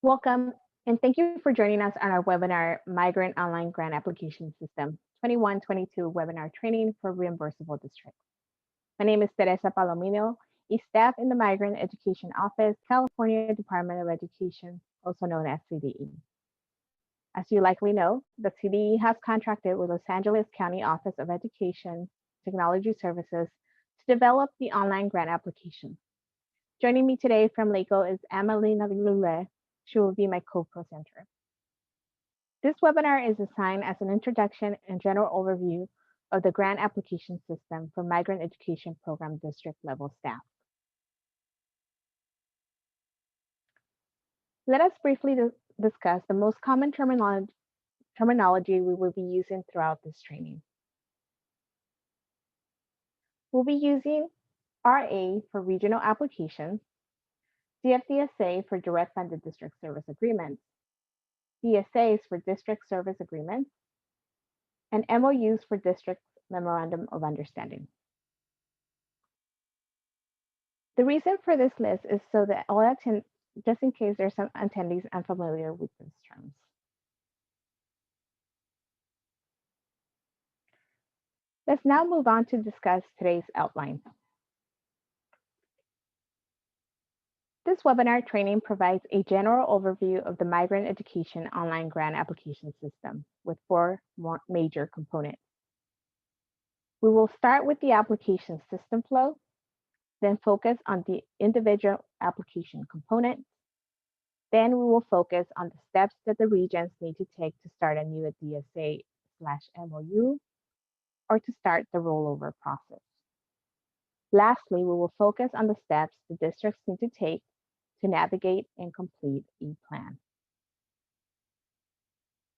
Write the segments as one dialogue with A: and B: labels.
A: Welcome, and thank you for joining us on our webinar, Migrant Online Grant Application System 21-22 Webinar Training for Reimbursable Districts. My name is Teresa Palomino, a staff in the Migrant Education Office, California Department of Education, also known as CDE. As you likely know, the CDE has contracted with Los Angeles County Office of Education Technology Services to develop the online grant application. Joining me today from LACO is Amelina Lule. She will be my co-presenter. This webinar is assigned as an introduction and general overview of the grant application system for migrant education program district level staff. Let us briefly discuss the most common terminology we will be using throughout this training. We'll be using RA for regional applications, DFDSA for direct funded district service agreements, DSAs for district service agreements, and MOUs for district memorandum of understanding. The reason for this list is so that just in case there's some attendees unfamiliar with these terms. Let's now move on to discuss today's outline. This webinar training provides a general overview of the migrant education online grant application system with four major components. We will start with the application system flow, then focus on the individual application components. Then we will focus on the steps that the regions need to take to start a new DSA/MOU or to start the rollover process. Lastly, we will focus on the steps the districts need to take to navigate and complete a plan.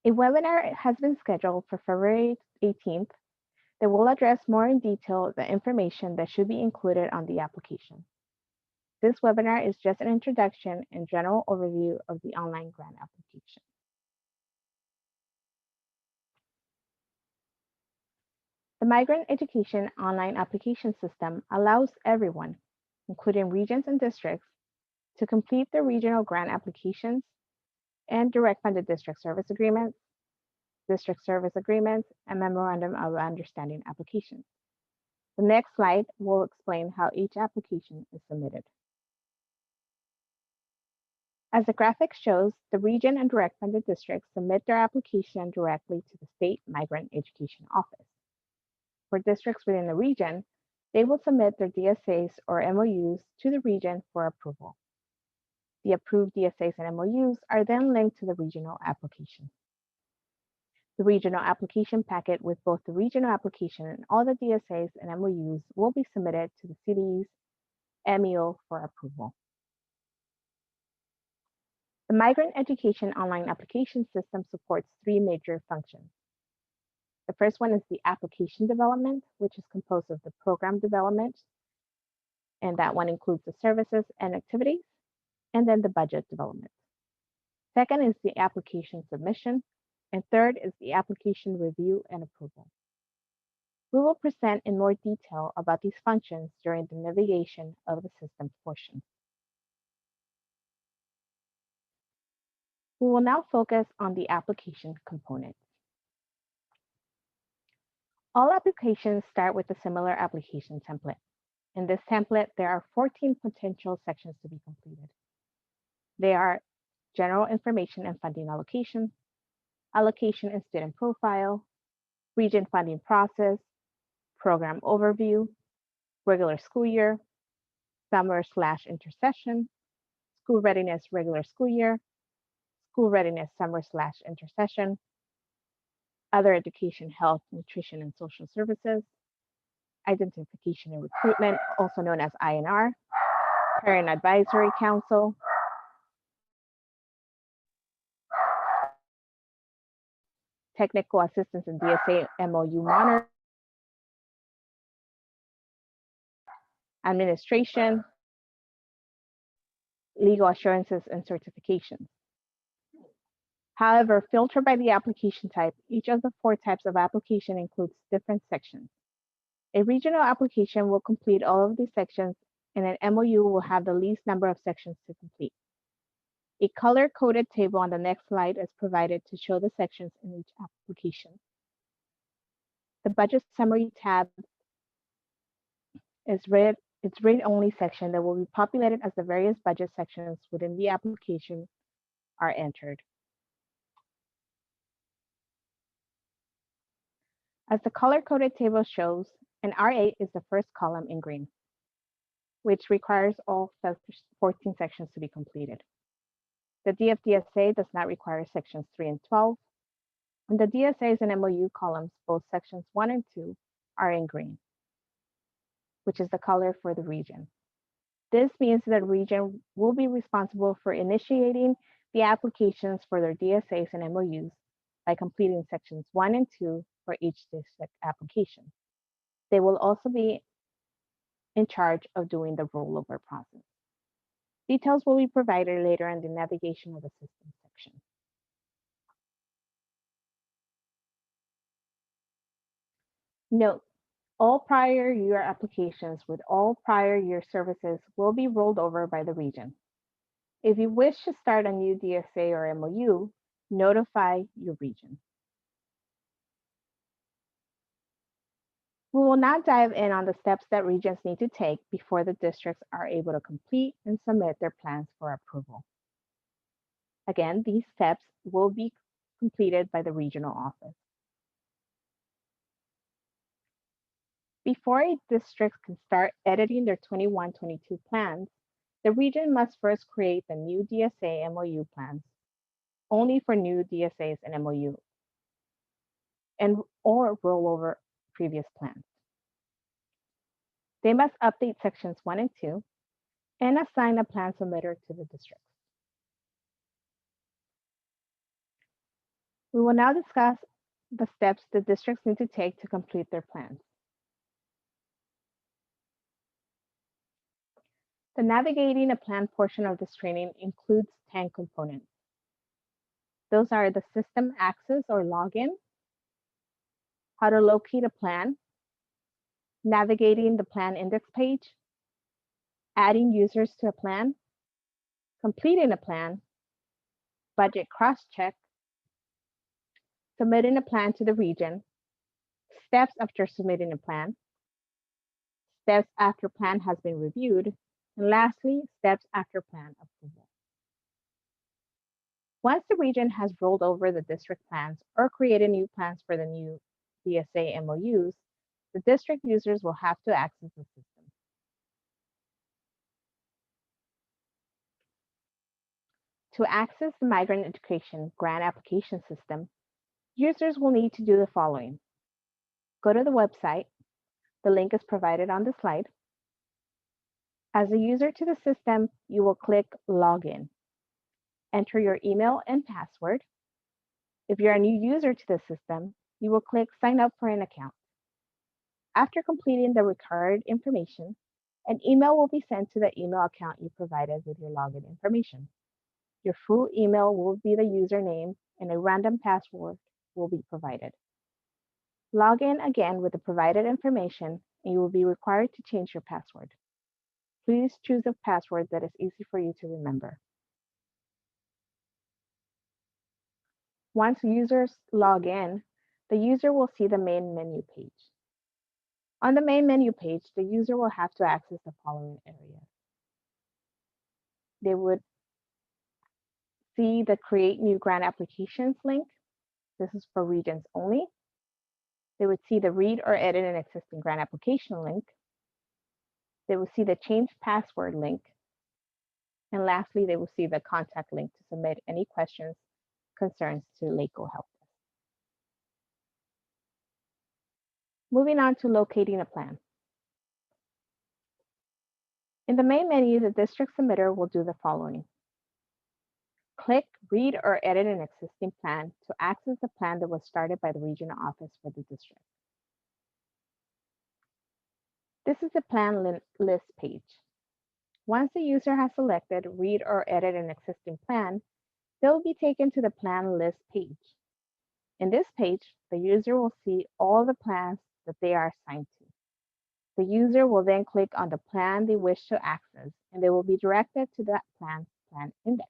A: A webinar has been scheduled for February 18th that will address more in detail the information that should be included on the application. This webinar is just an introduction and general overview of the online grant application. The Migrant Education Online Application System allows everyone, including regions and districts, to complete their regional grant applications and direct funded district service agreements, and memorandum of understanding applications. The next slide will explain how each application is submitted. As the graphic shows, the region and direct funded districts submit their application directly to the State Migrant Education Office. For districts within the region, they will submit their DSAs or MOUs to the region for approval. The approved DSAs and MOUs are then linked to the regional application. The regional application packet with both the regional application and all the DSAs and MOUs will be submitted to the CDE's MEO for approval. The Migrant Education Online Application System supports three major functions. The first one is the application development, which is composed of the program development, and that one includes the services and activities, and then the budget development. Second is the application submission, and third is the application review and approval. We will present in more detail about these functions during the navigation of the system portion. We will now focus on the application components. All applications start with a similar application template. In this template, there are 14 potential sections to be completed. They are general information and funding allocation and student profile, region funding process, program overview, regular school year, summer/intersession, school readiness regular school year, school readiness summer/intersession, other education, health, nutrition, and social services, identification and recruitment, also known as INR, parent advisory council, technical assistance and DSA MOU monitor, administration, legal assurances and certifications. However, filtered by the application type, each of the four types of application includes different sections. A regional application will complete all of these sections, and an MOU will have the least number of sections to complete. A color-coded table on the next slide is provided to show the sections in each application. The Budget Summary tab is its read-only section that will be populated as the various budget sections within the application are entered. As the color-coded table shows, an R8 is the first column in green, which requires all 14 sections to be completed. The DFDSA does not require sections 3 and 12, and the DSAs and MOU columns, both sections 1 and 2, are in green, which is the color for the region. This means that the region will be responsible for initiating the applications for their DSAs and MOUs by completing sections 1 and 2 for each district application. They will also be in charge of doing the rollover process. Details will be provided later in the navigation of the system section. Note, all prior year applications with all prior year services will be rolled over by the region. If you wish to start a new DSA or MOU, notify your region. We will now dive in on the steps that regions need to take before the districts are able to complete and submit their plans for approval. Again, these steps will be completed by the regional office. Before a district can start editing their 21-22 plans, the region must first create the new DSA MOU plans only for new DSAs and MOU or roll over previous plans. They must update sections 1 and 2 and assign a plan submitter to the districts. We will now discuss the steps the districts need to take to complete their plans. The navigating a plan portion of this training includes 10 components. Those are the system access or login, how to locate a plan, navigating the plan index page, adding users to a plan, completing a plan, budget cross-check, submitting a plan to the region, steps after submitting a plan, steps after plan has been reviewed, and lastly, steps after plan approval. Once the region has rolled over the district plans or created new plans for the new DSA MOUs, the district users will have to access the system. To access the Migrant Education Grant Application System, users will need to do the following. Go to the website. The link is provided on the slide. As a user to the system, you will click Login. Enter your email and password. If you're a new user to the system, you will click Sign up for an account. After completing the required information, an email will be sent to the email account you provided with your login information. Your full email will be the username and a random password will be provided. Log in again with the provided information and you will be required to change your password. Please choose a password that is easy for you to remember. Once users log in, the user will see the main menu page. On the main menu page, the user will have to access the following areas. They would see the Create New Grant Applications link. This is for regions only. They would see the Read or Edit an Existing Grant Application link. They will see the Change Password link. And lastly, they will see the contact link to submit any questions, concerns to LACO Help Desk. Moving on to locating a plan. In the main menu, the district submitter will do the following. Click Read or Edit an Existing Plan to access the plan that was started by the regional office for the district. This is the plan list page. Once the user has selected Read or Edit an Existing Plan, they will be taken to the plan list page. In this page, the user will see all the plans that they are assigned to. The user will then click on the plan they wish to access, and they will be directed to that plan index.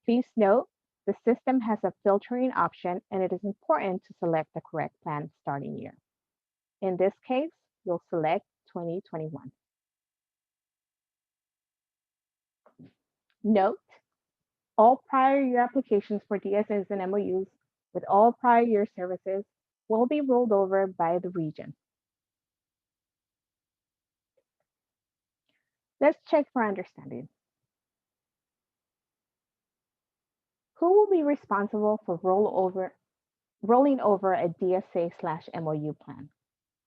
A: Please note, the system has a filtering option and it is important to select the correct plan starting year. In this case, you'll select 2021. Note, all prior year applications for DSNs and MOUs with all prior year services will be rolled over by the region. Let's check for understanding. Who will be responsible for rolling over a DSA/MOU plan?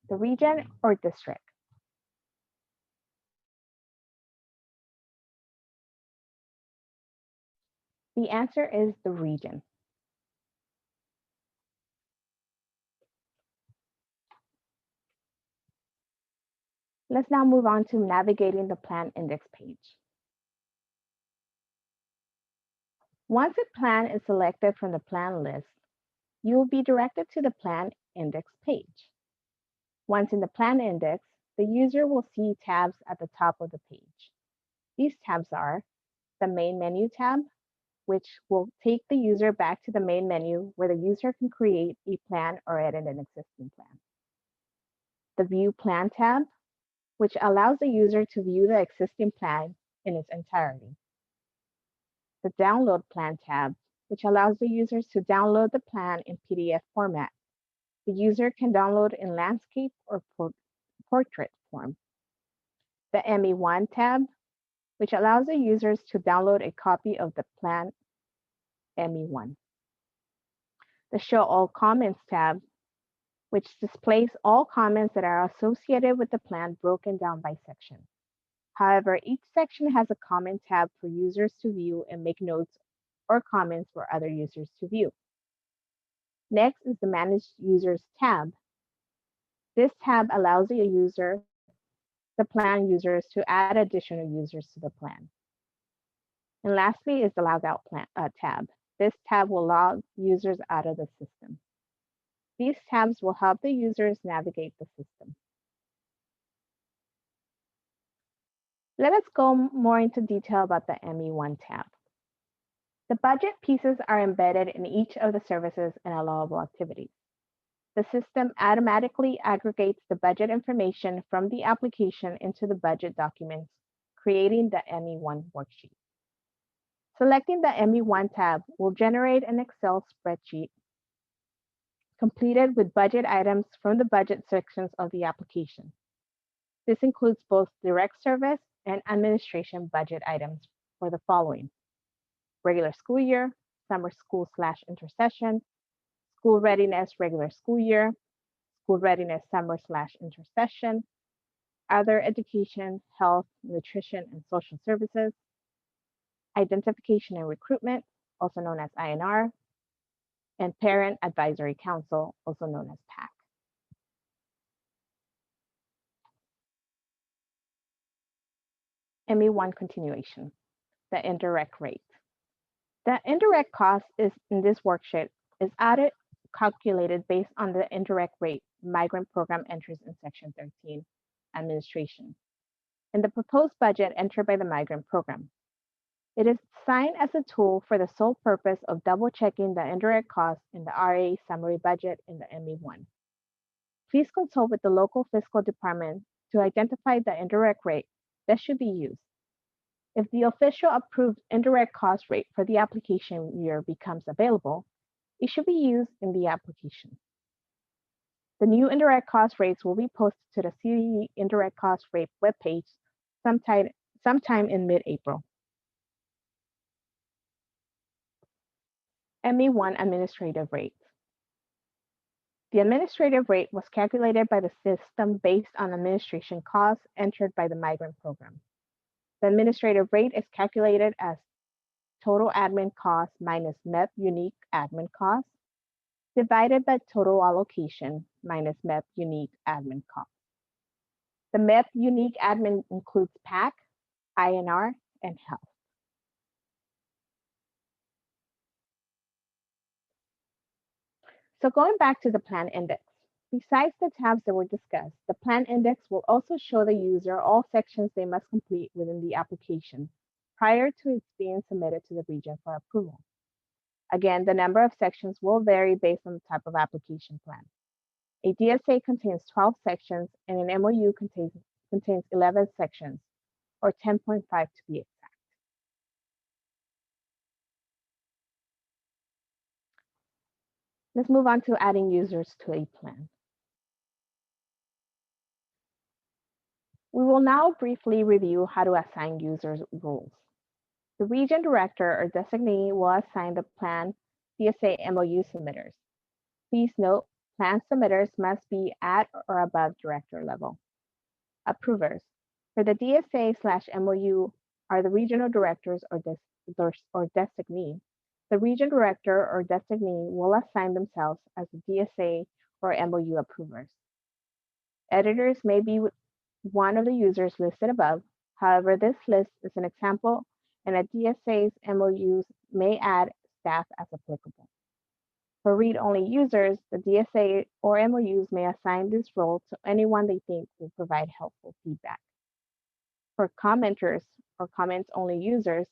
A: The region or district? The answer is the region. Let's now move on to navigating the plan index page. Once a plan is selected from the plan list, you will be directed to the plan index page. Once in the plan index, the user will see tabs at the top of the page. These tabs are the main menu tab, which will take the user back to the main menu where the user can create a plan or edit an existing plan. The View Plan tab, which allows the user to view the existing plan in its entirety. The Download Plan tab, which allows the users to download the plan in PDF format. The user can download in landscape or portrait form. The ME1 tab, which allows the users to download a copy of the plan ME1. The Show All Comments tab, which displays all comments that are associated with the plan broken down by section. However, each section has a comment tab for users to view and make notes or comments for other users to view. Next is the Manage Users tab. This tab allows the plan users to add additional users to the plan. And lastly is the Logout tab. This tab will log users out of the system. These tabs will help the users navigate the system. Let us go more into detail about the ME1 tab. The budget pieces are embedded in each of the services and allowable activities. The system automatically aggregates the budget information from the application into the budget documents, creating the ME1 worksheet. Selecting the ME1 tab will generate an Excel spreadsheet completed with budget items from the budget sections of the application. This includes both direct service and administration budget items for the following: regular school year, summer school/intersession, school readiness regular school year, school readiness summer/intersession, other education, health, nutrition, and social services, identification and recruitment, also known as INR, and Parent Advisory Council, also known as PAC. ME1 continuation, the indirect rate. The indirect cost is in this worksheet is added calculated based on the indirect rate migrant program entries in section 13, administration, and the proposed budget entered by the migrant program. It is designed as a tool for the sole purpose of double checking the indirect costs in the RA summary budget in the ME1. Please consult with the local fiscal department to identify the indirect rate that should be used. If the official approved indirect cost rate for the application year becomes available, it should be used in the application. The new indirect cost rates will be posted to the CDE indirect cost rate webpage sometime in mid-April. ME1 administrative rate. The administrative rate was calculated by the system based on administration costs entered by the migrant program. The administrative rate is calculated as total admin costs minus MEP unique admin costs divided by total allocation minus MEP unique admin costs. The MEP unique admin includes PAC, INR, and health. So going back to the plan index, besides the tabs that were discussed, the plan index will also show the user all sections they must complete within the application prior to its being submitted to the region for approval. Again, the number of sections will vary based on the type of application plan. A DSA contains 12 sections and an MOU contains 11 sections, or 10.5 to be exact. Let's move on to adding users to a plan. We will now briefly review how to assign users roles. The region director or designee will assign the plan DSA MOU submitters. Please note, plan submitters must be at or above director level. Approvers. For the DSA/MOU are the regional directors or designee. The region director or designee will assign themselves as the DSA or MOU approvers. Editors may be one of the users listed above. However, this list is an example, and a DSA's MOUs may add staff as applicable. For read-only users, the DSA or MOUs may assign this role to anyone they think will provide helpful feedback. For commenters or comments-only users,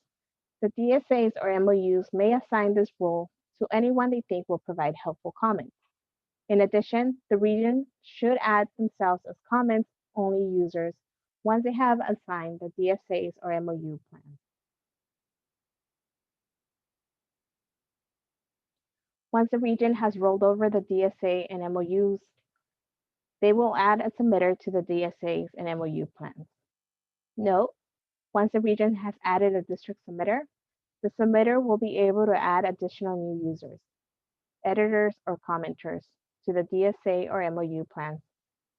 A: the DSAs or MOUs may assign this role to anyone they think will provide helpful comments. In addition, the region should add themselves as comments-only users once they have assigned the DSAs or MOU plan. Once the region has rolled over the DSA and MOUs, they will add a submitter to the DSAs and MOU plans. Note, once the region has added a district submitter, the submitter will be able to add additional new users, editors, or commenters to the DSA or MOU plans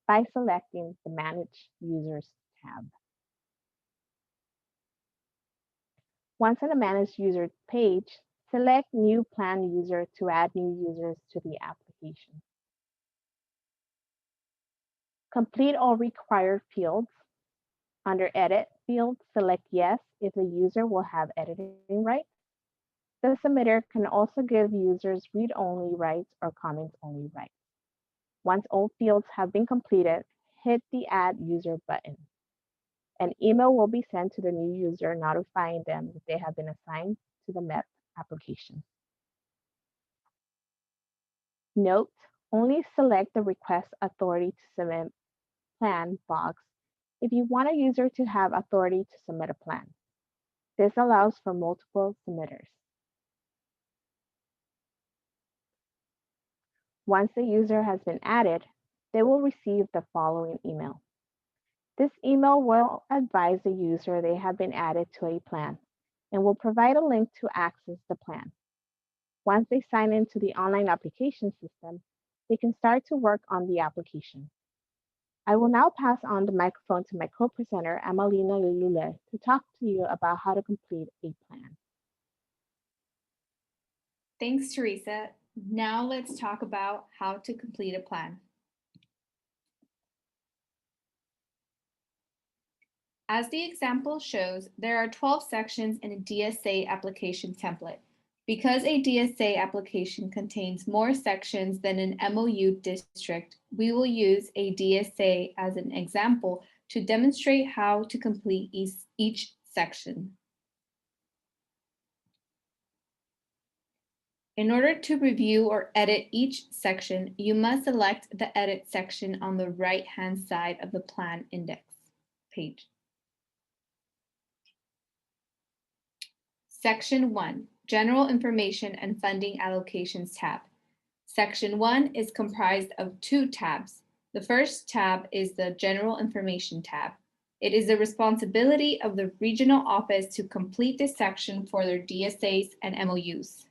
A: by selecting the Manage Users tab. Once on the Manage User page, select New Plan User to add new users to the application. Complete all required fields. Under Edit field, select Yes if the user will have editing rights. The submitter can also give users read-only rights or comments-only rights. Once all fields have been completed, hit the Add User button. An email will be sent to the new user notifying them that they have been assigned to the MEP application. Note, only select the Request Authority to Submit Plan box if you want a user to have authority to submit a plan. This allows for multiple submitters. Once the user has been added, they will receive the following email. This email will advise the user they have been added to a plan and will provide a link to access the plan. Once they sign into the online application system, they can start to work on the application. I will now pass on the microphone to my co-presenter, Amalina Lulule, to talk to you about how to complete a plan.
B: Thanks, Teresa. Now let's talk about how to complete a plan. As the example shows, there are 12 sections in a DSA application template. Because a DSA application contains more sections than an MOU district, we will use a DSA as an example to demonstrate how to complete each section. In order to review or edit each section, you must select the Edit section on the right-hand side of the Plan Index page. Section 1, General Information and Funding Allocations tab. Section 1 is comprised of 2 tabs. The first tab is the General Information tab. It is the responsibility of the regional office to complete this section for their DSAs and MOUs.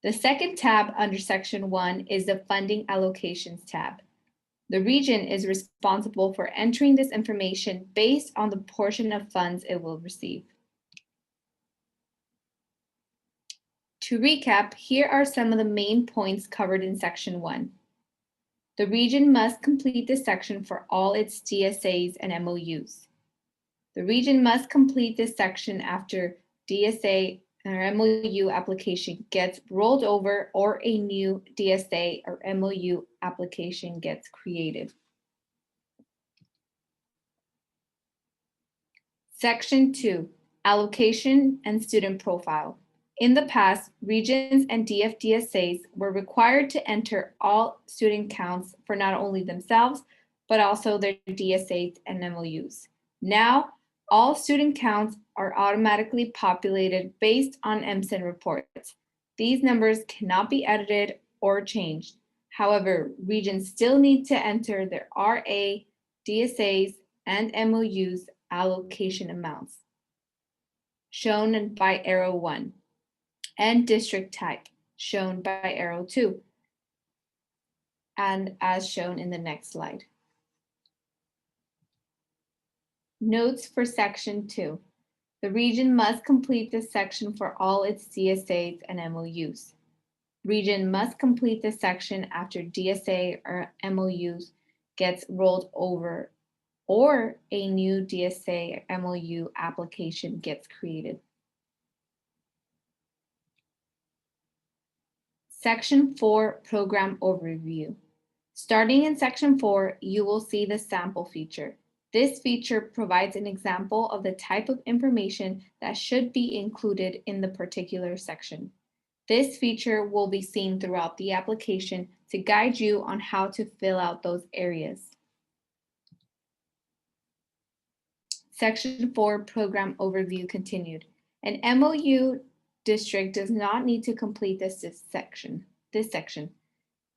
B: The second tab under Section 1 is the Funding Allocations tab. The region is responsible for entering this information based on the portion of funds it will receive. To recap, here are some of the main points covered in Section 1. The region must complete this section for all its DSAs and MOUs. The region must complete this section after DSA or MOU application gets rolled over or a new DSA or MOU application gets created. Section 2, Allocation and Student Profile. In the past, regions and DFDSAs were required to enter all student counts for not only themselves, but also their DSAs and MOUs. Now, all student counts are automatically populated based on MSIN reports. These numbers cannot be edited or changed. However, regions still need to enter their RA, DSAs, and MOUs allocation amounts, shown by arrow 1, and district type, shown by arrow 2, and as shown in the next slide. Notes for section 2. The region must complete this section for all its DSAs and MOUs. Region must complete this section after DSA or MOUs gets rolled over or a new DSA or MOU application gets created. Section 4, Program Overview. Starting in Section 4, you will see the sample feature. This feature provides an example of the type of information that should be included in the particular section. This feature will be seen throughout the application to guide you on how to fill out those areas. Section 4, Program Overview continued. An MOU district does not need to complete this section.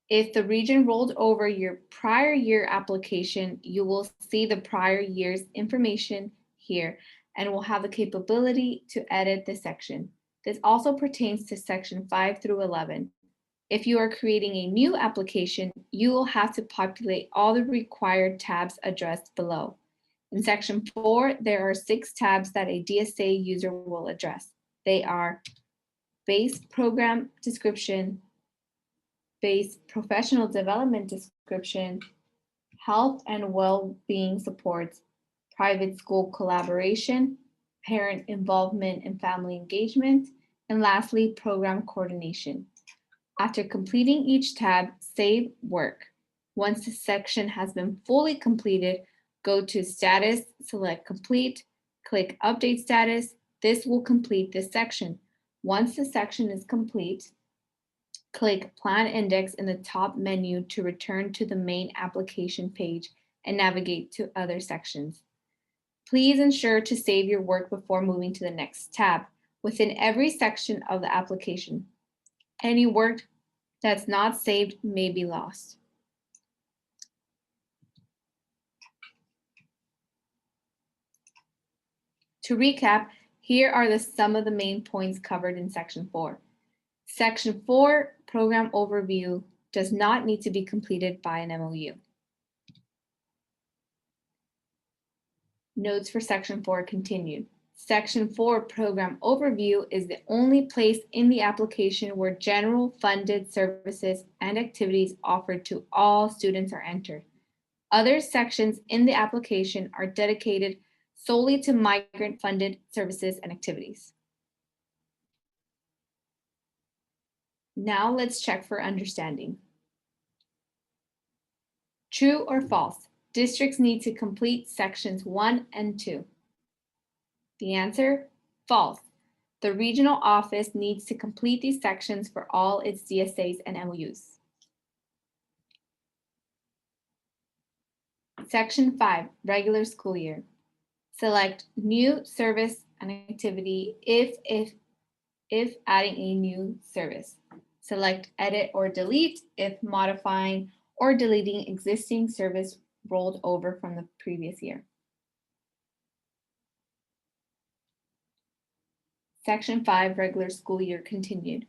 B: If the region rolled over your prior year application, you will see the prior year's information here and will have the capability to edit the section. This also pertains to section 5 through 11. If you are creating a new application, you will have to populate all the required tabs addressed below. In section 4, there are 6 tabs that a DSA user will address. They are Base Program Description, Base Professional Development Description, Health and Well-Being Supports, Private School Collaboration, Parent Involvement and Family Engagement, and lastly, Program Coordination. After completing each tab, save work. Once the section has been fully completed, go to Status, select Complete, click Update Status. This will complete this section. Once the section is complete, click Plan Index in the top menu to return to the main application page and navigate to other sections. Please ensure to save your work before moving to the next tab within every section of the application. Any work that's not saved may be lost. To recap, here are some of the main points covered in Section 4. Section 4, Program Overview, does not need to be completed by an MOU. Notes for Section 4 continued. Section 4, Program Overview, is the only place in the application where general funded services and activities offered to all students are entered. Other sections in the application are dedicated solely to migrant-funded services and activities. Now let's check for understanding. True or false? Districts need to complete sections 1 and 2. The answer, false. The regional office needs to complete these sections for all its DSAs and MOUs. Section 5, regular school year. Select new service and activity if adding a new service. Select edit or delete if modifying or deleting existing service rolled over from the previous year. Section 5, regular school year continued.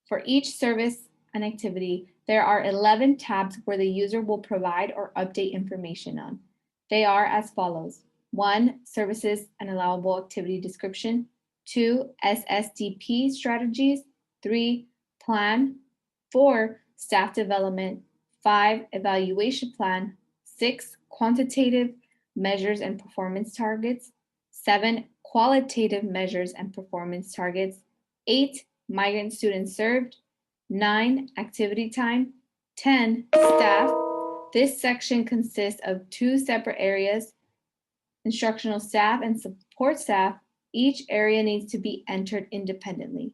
B: For each service and activity, there are 11 tabs where the user will provide or update information on. They are as follows. 1, services and allowable activity description. 2, SSDP strategies. 3, plan. 4, staff development. 5, evaluation plan. 6, quantitative measures and performance targets. 7, qualitative measures and performance targets. 8, migrant students served. 9, activity time. 10, staff. This section consists of 2 separate areas, instructional staff and support staff, each area needs to be entered independently.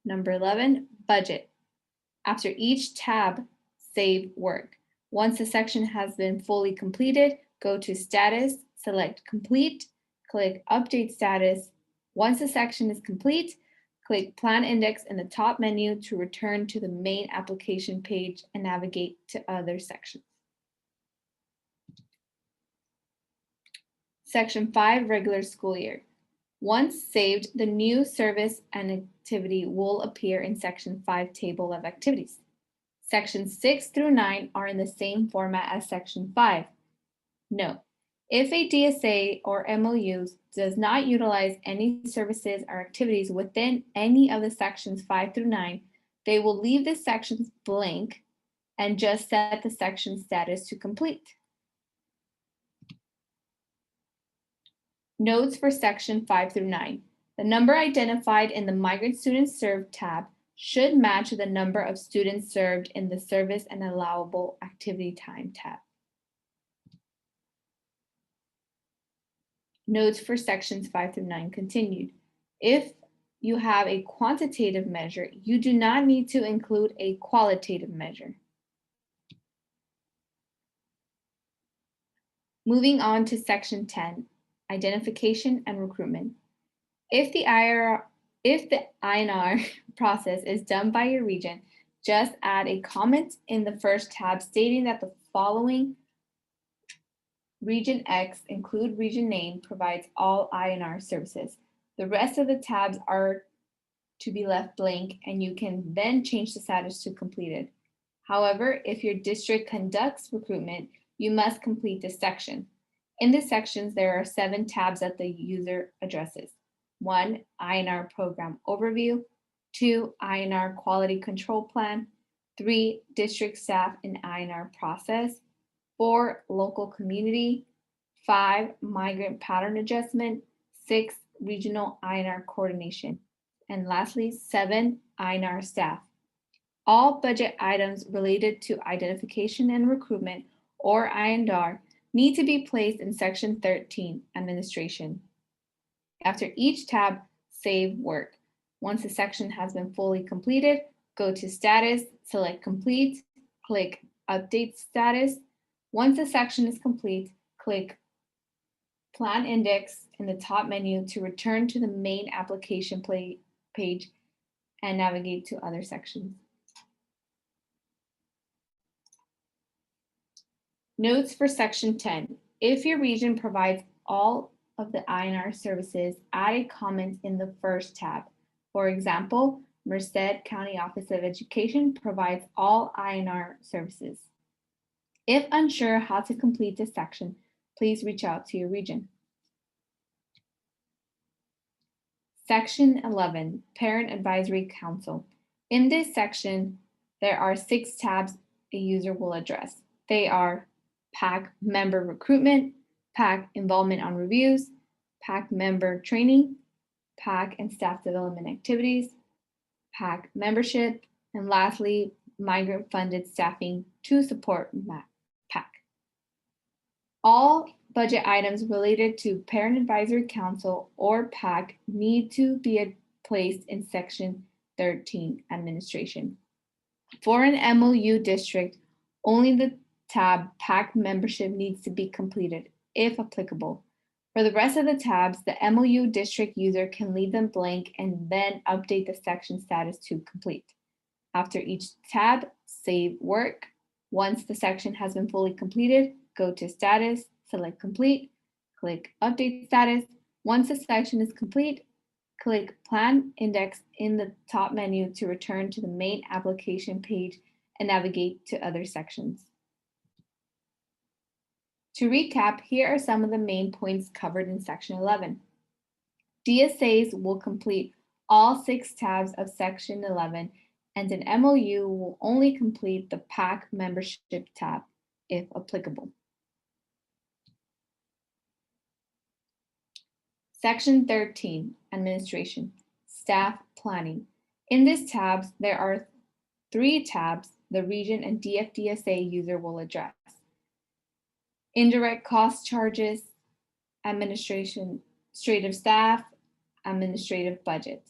B: Number 11, budget. After each tab, save work. Once the section has been fully completed, go to status, select complete, click update status. Once the section is complete, click plan index in the top menu to return to the main application page and navigate to other sections. Section 5, regular school year. Once saved, the new service and activity will appear in Section 5 table of activities. Sections 6 through 9 are in the same format as Section 5. Note, if a DSA or MOU does not utilize any services or activities within any of the sections 5 through 9, they will leave the sections blank and just set the section status to complete. Notes for section 5 through 9. The number identified in the Migrant Students Served tab should match the number of students served in the Service and Allowable Activity Time tab. Notes for sections 5 through 9 continued. If you have a quantitative measure, you do not need to include a qualitative measure. Moving on to section 10, identification and recruitment. If the INR process is done by your region, just add a comment in the first tab stating that the following Region X, include region name, provides all INR services. The rest of the tabs are to be left blank, and you can then change the status to completed. However, if your district conducts recruitment, you must complete this section. In these sections, there are 7 tabs that the user addresses. 1, INR program overview. 2, INR quality control plan. 3, district staff and INR process. 4, local community. 5, migrant pattern adjustment. 6, regional INR coordination. And lastly, 7, INR staff. All budget items related to identification and recruitment, or INR, need to be placed in section 13, administration. After each tab, save work. Once the section has been fully completed, go to status, select complete, click update status. Once the section is complete, click plan index in the top menu to return to the main application page and navigate to other sections. Notes for section 10. If your region provides all of the INR services, add a comment in the first tab. For example, Merced County Office of Education provides all INR services. If unsure how to complete this section, please reach out to your region. Section 11, Parent Advisory Council. In this section, there are 6 tabs a user will address. They are PAC member recruitment, PAC involvement on reviews, PAC member training, PAC and staff development activities, PAC membership, and lastly, migrant funded staffing to support PAC. All budget items related to Parent Advisory Council or PAC need to be placed in section 13, administration. For an MOU district, only the tab PAC membership needs to be completed, if applicable. For the rest of the tabs, the MOU district user can leave them blank and then update the section status to complete. After each tab, save work. Once the section has been fully completed, go to status, select complete, click update status. Once the section is complete, click plan index in the top menu to return to the main application page and navigate to other sections. To recap, here are some of the main points covered in section 11. DSAs will complete all 6 tabs of section 11, and an MOU will only complete the PAC membership tab, if applicable. Section 13, administration, staff planning. In this tab, there are 3 tabs the region and DFDSA user will address. Indirect cost charges, administration administrative staff, administrative budget.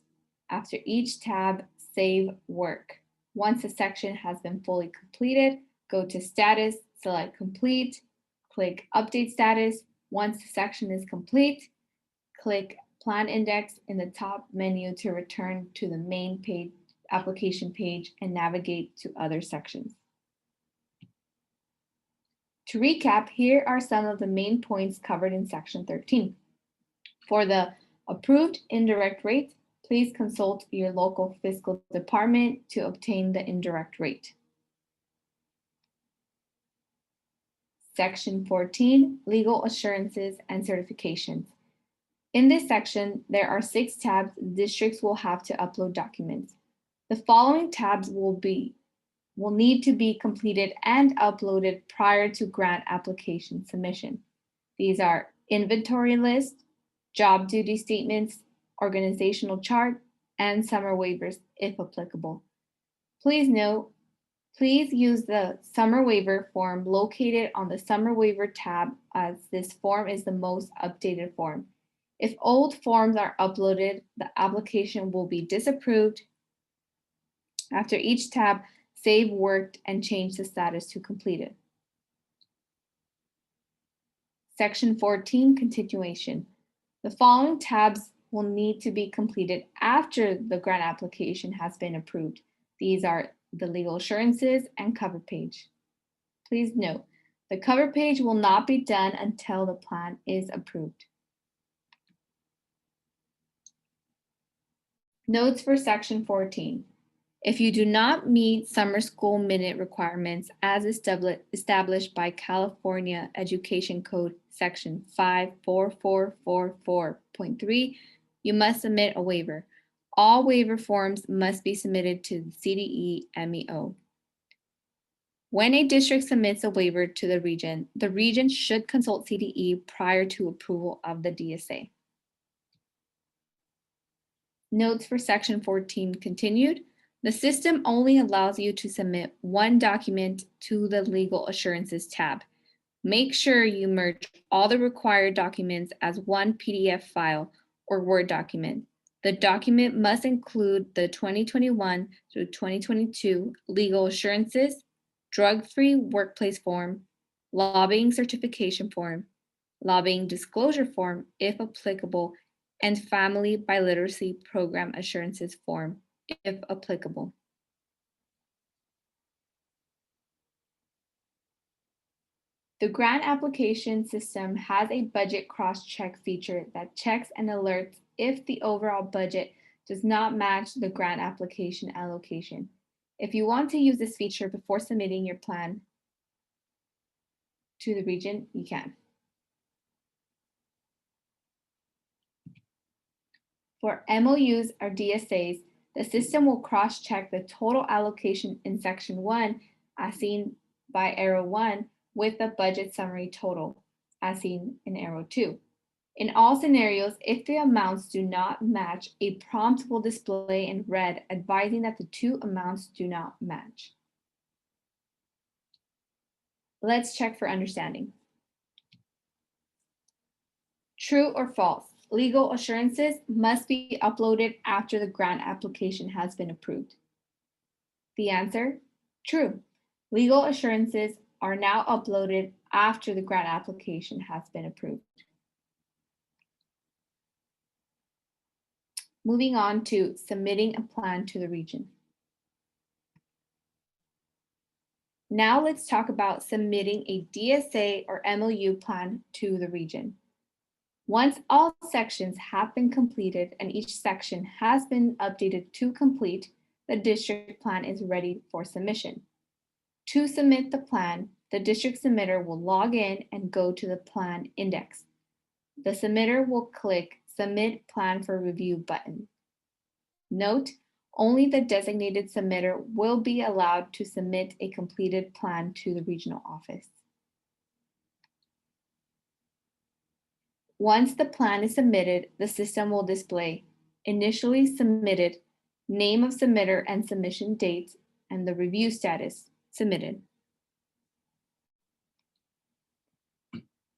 B: After each tab, save work. Once the section has been fully completed, go to status, select complete, click update status. Once the section is complete, click plan index in the top menu to return to the main page, application page, and navigate to other sections. To recap, here are some of the main points covered in section 13. For the approved indirect rate, please consult your local fiscal department to obtain the indirect rate. Section 14, legal assurances and certifications. In this section, there are 6 tabs districts will have to upload documents. The following tabs will need to be completed and uploaded prior to grant application submission. These are inventory list, job duty statements, organizational chart, and summer waivers if applicable. Please note, please use the summer waiver form located on the summer waiver tab, as this form is the most updated form. If old forms are uploaded, the application will be disapproved. After each tab, save worked and change the status to completed. Section 14, continuation. The following tabs will need to be completed after the grant application has been approved. These are the legal assurances and cover page. Please note, the cover page will not be done until the plan is approved. Notes for section 14. If you do not meet summer school minute requirements as established by California Education Code section 54444.3, you must submit a waiver. All waiver forms must be submitted to the CDE MEO. When a district submits a waiver to the region should consult CDE prior to approval of the DSA. Notes for section 14 continued. The system only allows you to submit one document to the legal assurances tab. Make sure you merge all the required documents as one PDF file or Word document. The document must include the 2021 through 2022 legal assurances, drug-free workplace form, lobbying certification form, lobbying disclosure form, if applicable, and family biliteracy program assurances form, if applicable. The grant application system has a budget cross-check feature that checks and alerts if the overall budget does not match the grant application allocation. If you want to use this feature before submitting your plan to the region, you can. For MOUs or DSAs, the system will cross-check the total allocation in section 1 as seen by arrow 1 with the budget summary total as seen in arrow 2. In all scenarios, if the amounts do not match, a prompt will display in red advising that the two amounts do not match. Let's check for understanding. True or false? Legal assurances must be uploaded after the grant application has been approved. The answer, true. Legal assurances are now uploaded after the grant application has been approved. Moving on to submitting a plan to the region. Now let's talk about submitting a DSA or MOU plan to the region. Once all sections have been completed and each section has been updated to complete, the district plan is ready for submission. To submit the plan, the district submitter will log in and go to the plan index. The submitter will click Submit Plan for Review button. Note, only the designated submitter will be allowed to submit a completed plan to the regional office. Once the plan is submitted, the system will display initially submitted, name of submitter and submission date, and the review status, submitted.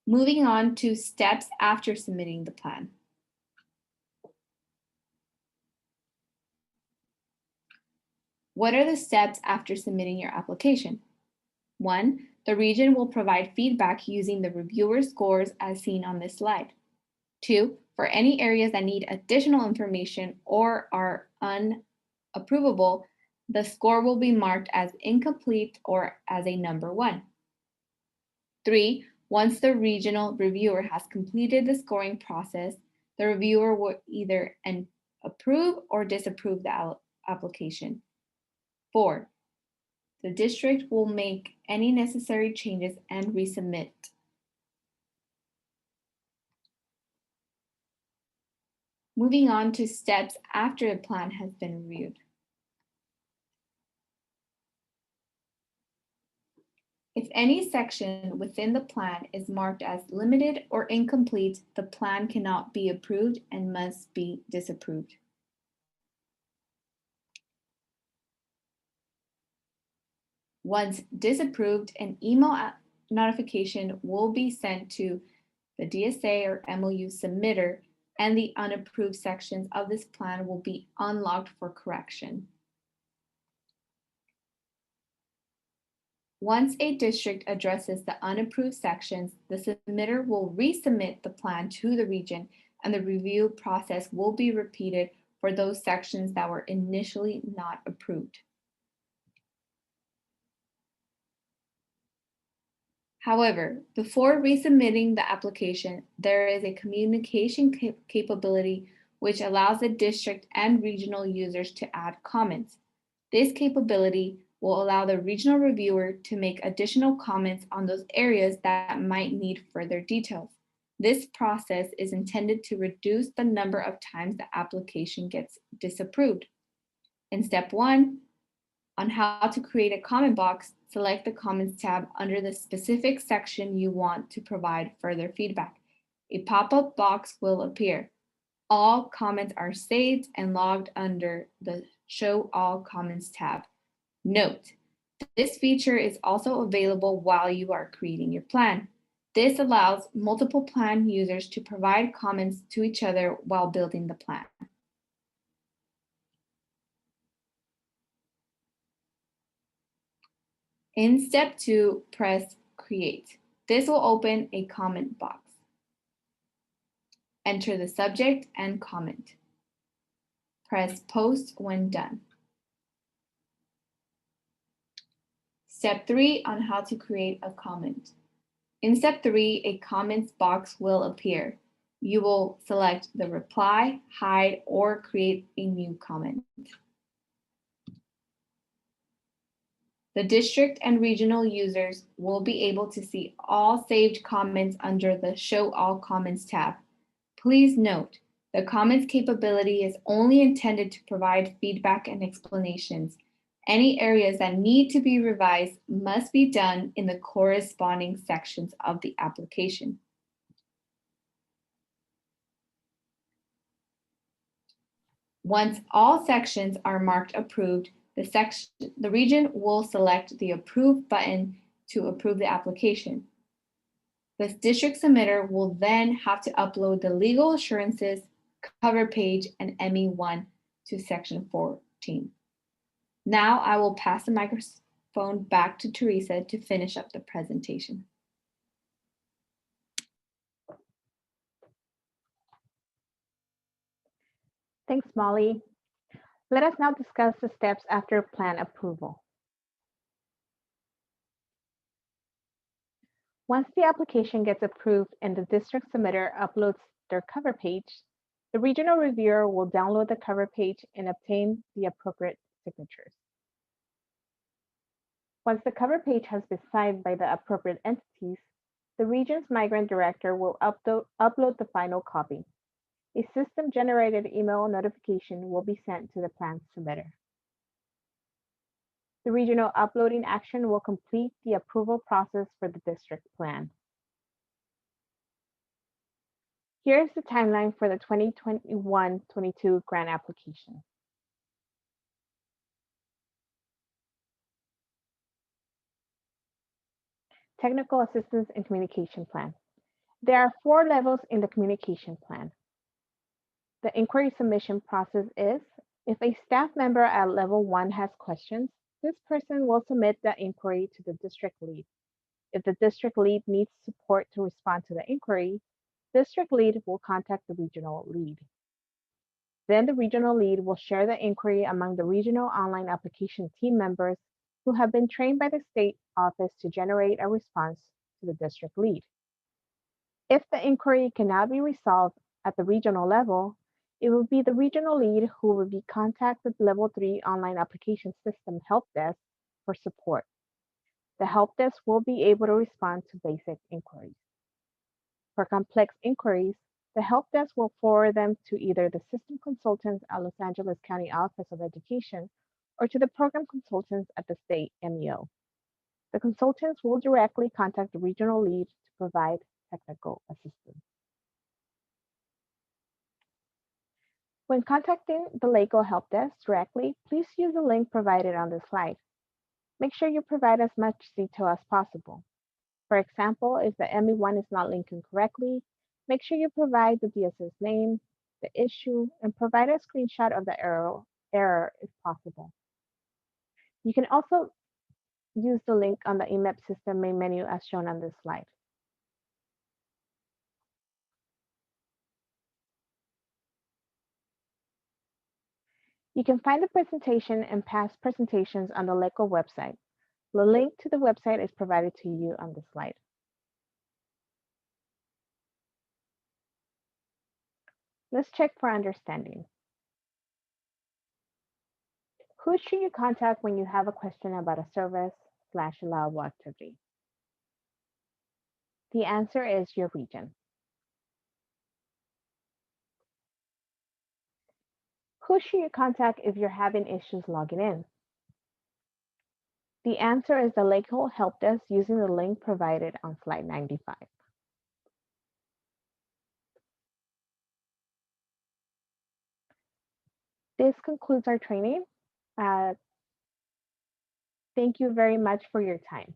B: Moving on to steps after submitting the plan. What are the steps after submitting your application? 1. The region will provide feedback using the reviewer scores as seen on this slide. 2. For any areas that need additional information or are unapprovable, the score will be marked as incomplete or as a number 1. 3. Once the regional reviewer has completed the scoring process, the reviewer will either approve or disapprove the application. 4. The district will make any necessary changes and resubmit. Moving on to steps after the plan has been reviewed. If any section within the plan is marked as limited or incomplete, the plan cannot be approved and must be disapproved. Once disapproved, an email notification will be sent to the DSA or MOU submitter, and the unapproved sections of this plan will be unlocked for correction. Once a district addresses the unapproved sections, the submitter will resubmit the plan to the region, and the review process will be repeated for those sections that were initially not approved. However, before resubmitting the application, there is a communication capability which allows the district and regional users to add comments. This capability will allow the regional reviewer to make additional comments on those areas that might need further details. This process is intended to reduce the number of times the application gets disapproved. In step 1, on how to create a comment box, select the Comments tab under the specific section you want to provide further feedback. A pop-up box will appear. All comments are saved and logged under the Show All Comments tab. Note, this feature is also available while you are creating your plan. This allows multiple plan users to provide comments to each other while building the plan. In step 2, press Create. This will open a comment box. Enter the subject and comment. Press Post when done. Step 3 on how to create a comment. In step 3, a comments box will appear. You will select the reply, hide, or create a new comment. The district and regional users will be able to see all saved comments under the Show All Comments tab. Please note, the comments capability is only intended to provide feedback and explanations. Any areas that need to be revised must be done in the corresponding sections of the application. Once all sections are marked approved, the region will select the Approve button to approve the application. The district submitter will then have to upload the legal assurances, cover page, and ME1 to section 14. Now I will pass the microphone back to Teresa to finish up the presentation.
A: Thanks, Molly. Let us now discuss the steps after plan approval. Once the application gets approved and the district submitter uploads their cover page, the regional reviewer will download the cover page and obtain the appropriate signatures. Once the cover page has been signed by the appropriate entities, the region's migrant director will upload the final copy. A system-generated email notification will be sent to the plan submitter. The regional uploading action will complete the approval process for the district plan. Here's the timeline for the 2021-22 grant application. Technical Assistance and Communication Plan. There are 4 levels in the communication plan. The inquiry submission process is If a staff member at level 1 has questions, this person will submit the inquiry to the district lead. If the district lead needs support to respond to the inquiry, district lead will contact the regional lead. Then the regional lead will share the inquiry among the regional online application team members who have been trained by the state office to generate a response to the district lead. If the inquiry cannot be resolved at the regional level, it will be the regional lead who will be contact the Level 3 online application system help desk for support. The help desk will be able to respond to basic inquiries. For complex inquiries, the help desk will forward them to either the system consultants at Los Angeles County Office of Education or to the program consultants at the state MEO. The consultants will directly contact the regional lead to provide technical assistance. When contacting the LACO help desk directly, please use the link provided on the slide. Make sure you provide as much detail as possible. For example, if the ME1 is not linking correctly, make sure you provide the DSS name, the issue, and provide a screenshot of the error if possible. You can also use the link on the MEP system main menu as shown on this slide. You can find the presentation and past presentations on the LECO website. The link to the website is provided to you on the slide. Let's check for understanding. Who should you contact when you have a question about a service/allowable activity? The answer is your region. Who should you contact if you're having issues logging in? The answer is the LACO help desk using the link provided on slide 95. This concludes our training. Thank you very much for your time.